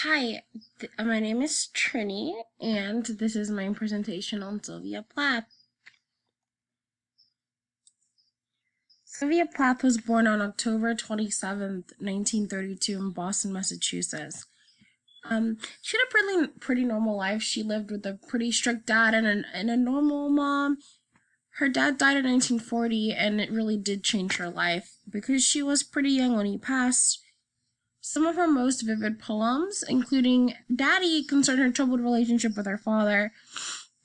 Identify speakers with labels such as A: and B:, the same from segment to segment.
A: Hi, my name is Trini, and this is my presentation on Sylvia Plath. Sylvia Plath was born on October 27th, 1932 in Boston, Massachusetts. She had a pretty normal life. She lived with a pretty strict dad and a normal mom. Her dad died in 1940, and it really did change her life because she was pretty young when he passed. Some of her most vivid poems, including Daddy, concern her troubled relationship with her father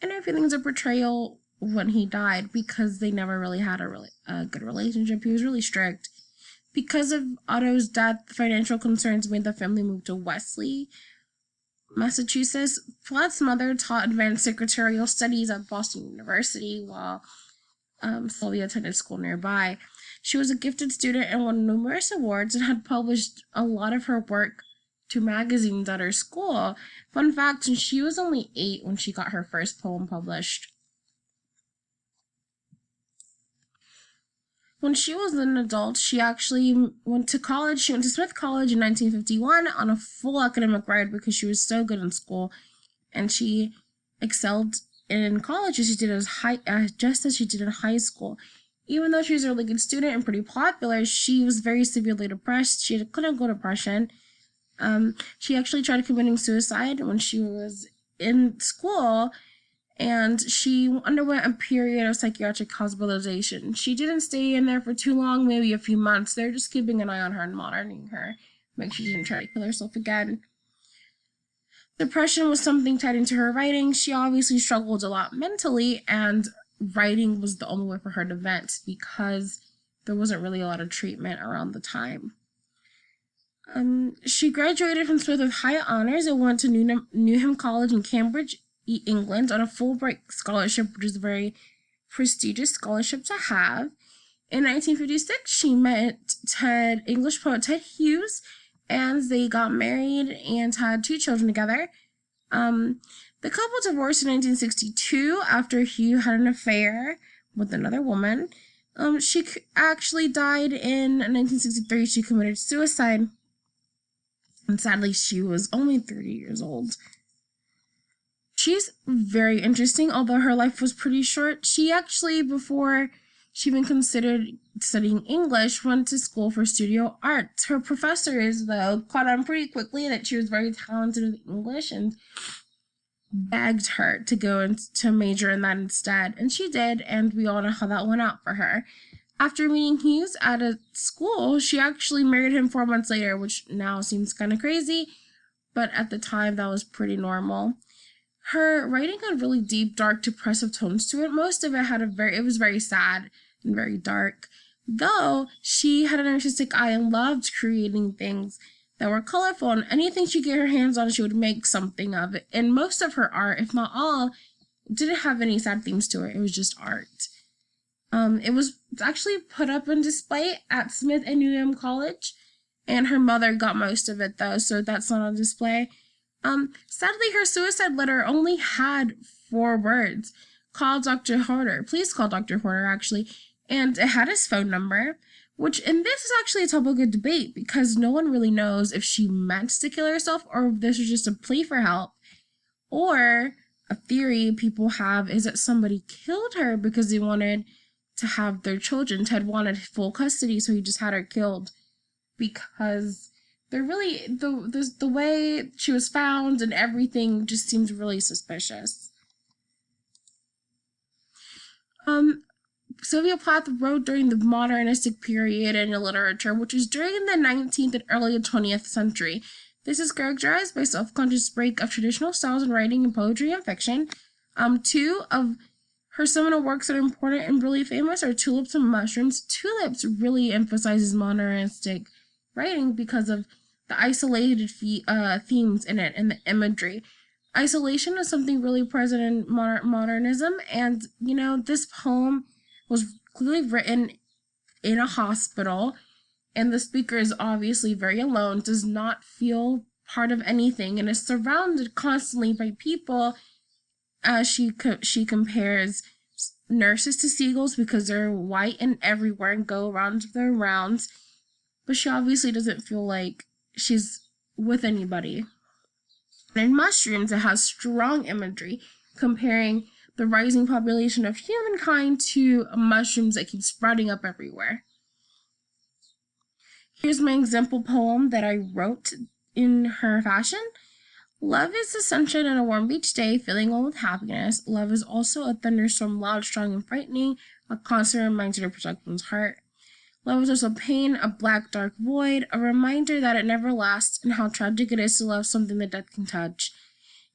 A: and her feelings of betrayal when he died because they never really had a good relationship. He was really strict. Because of Otto's death, financial concerns made the family move to Wesley, Massachusetts. Plath's mother taught advanced secretarial studies at Boston University while Sylvia attended school nearby. She was a gifted student and won numerous awards and had published a lot of her work to magazines at her school. Fun fact, she was only 8 when she got her first poem published. When she was an adult, she actually went to college. She went to Smith College in 1951 on a full academic ride because she was so good in school, and she excelled in college as she did just as she did in high school. Even though she was a really good student and pretty popular, she was very severely depressed. She had clinical depression. She actually tried committing suicide when she was in school, and she underwent a period of psychiatric hospitalization. She didn't stay in there for too long, maybe a few months. They're just keeping an eye on her and monitoring her, make sure she didn't try to kill herself again. Depression was something tied into her writing. She obviously struggled a lot mentally, and writing was the only way for her to vent because there wasn't really a lot of treatment around the time. She graduated from Smith with high honors and went to Newnham College in Cambridge, England, on a Fulbright scholarship, which is a very prestigious scholarship to have. In 1956, she met English poet Ted Hughes, and they got married and had 2 children together. The couple divorced in 1962 after Hugh had an affair with another woman. She actually died in 1963. She committed suicide, and sadly, she was only 30 years old. She's very interesting, although her life was pretty short. She actually, before she even considered studying English, went to school for studio arts. Her professors, though, caught on pretty quickly that she was very talented with English and begged her to go and to major in that instead. And she did, and we all know how that went out for her. After meeting Hughes at a school, she actually married him 4 months later, which now seems kind of crazy, but at the time that was pretty normal. Her writing had really deep, dark, depressive tones to it. Most of it was very sad and very dark. Though she had an artistic eye and loved creating things that were colorful, and anything she could get her hands on, she would make something of it. And most of her art, if not all, didn't have any sad themes to it. It was just art. It was actually put up on display at Smith and Newnham College, and her mother got most of it, though, so that's not on display. Sadly, her suicide letter only had 4 words. Call Dr. Horner. Please call Dr. Horner, actually. And it had his phone number, and this is actually a topic of debate because no one really knows if she meant to kill herself or if this was just a plea for help. Or a theory people have is that somebody killed her because they wanted to have their children. Ted wanted full custody, so he just had her killed because they're really the way she was found and everything just seems really suspicious. Sylvia Plath wrote during the modernistic period in literature, which was during the 19th and early 20th century. This is characterized by self-conscious break of traditional styles in writing and poetry and fiction. 2 of her seminal works that are important and really famous are Tulips and Mushrooms. Tulips really emphasizes modernistic writing because of the isolated themes in it and the imagery. Isolation is something really present in modernism, and this poem was clearly written in a hospital, and the speaker is obviously very alone, does not feel part of anything, and is surrounded constantly by people. She compares nurses to seagulls because they're white and everywhere and go around their rounds, but she obviously doesn't feel like she's with anybody. And in mushrooms, it has strong imagery comparing the rising population of humankind to mushrooms that keep sprouting up everywhere. Here's my example poem that I wrote in her fashion. Love is the sunshine on a warm beach day, filling one with happiness. Love is also a thunderstorm, loud, strong, and frightening, a constant reminder to protect one's heart. Love is also pain, a black, dark void, a reminder that it never lasts, and how tragic it is to love something that death can touch.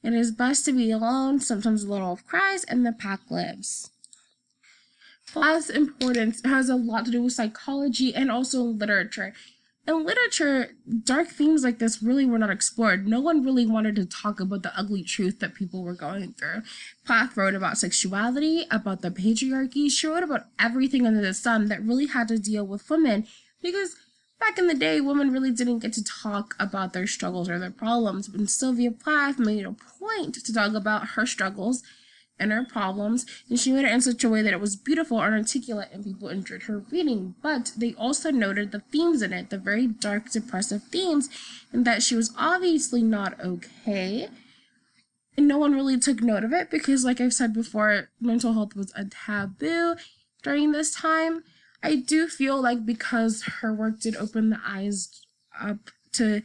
A: It is best to be alone, sometimes the wolf cries, and the pack lives. Plath's importance has a lot to do with psychology and also literature. In literature, dark themes like this really were not explored. No one really wanted to talk about the ugly truth that people were going through. Plath wrote about sexuality, about the patriarchy. She wrote about everything under the sun that really had to deal with women, because back in the day, women really didn't get to talk about their struggles or their problems. But Sylvia Plath made a point to talk about her struggles and her problems, and she made it in such a way that it was beautiful and articulate, and people enjoyed her reading. But they also noted the themes in it, the very dark, depressive themes, and that she was obviously not okay. And no one really took note of it because, like I've said before, mental health was a taboo during this time. I do feel like because her work did open the eyes up to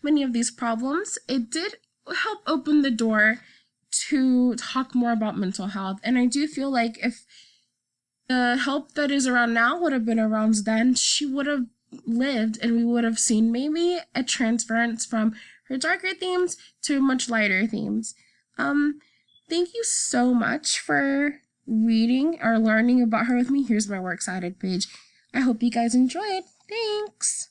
A: many of these problems, it did help open the door to talk more about mental health. And I do feel like if the help that is around now would have been around then, she would have lived and we would have seen maybe a transference from her darker themes to much lighter themes. Thank you so much for reading or learning about her with me. Here's my works cited page. I hope you guys enjoyed. Thanks!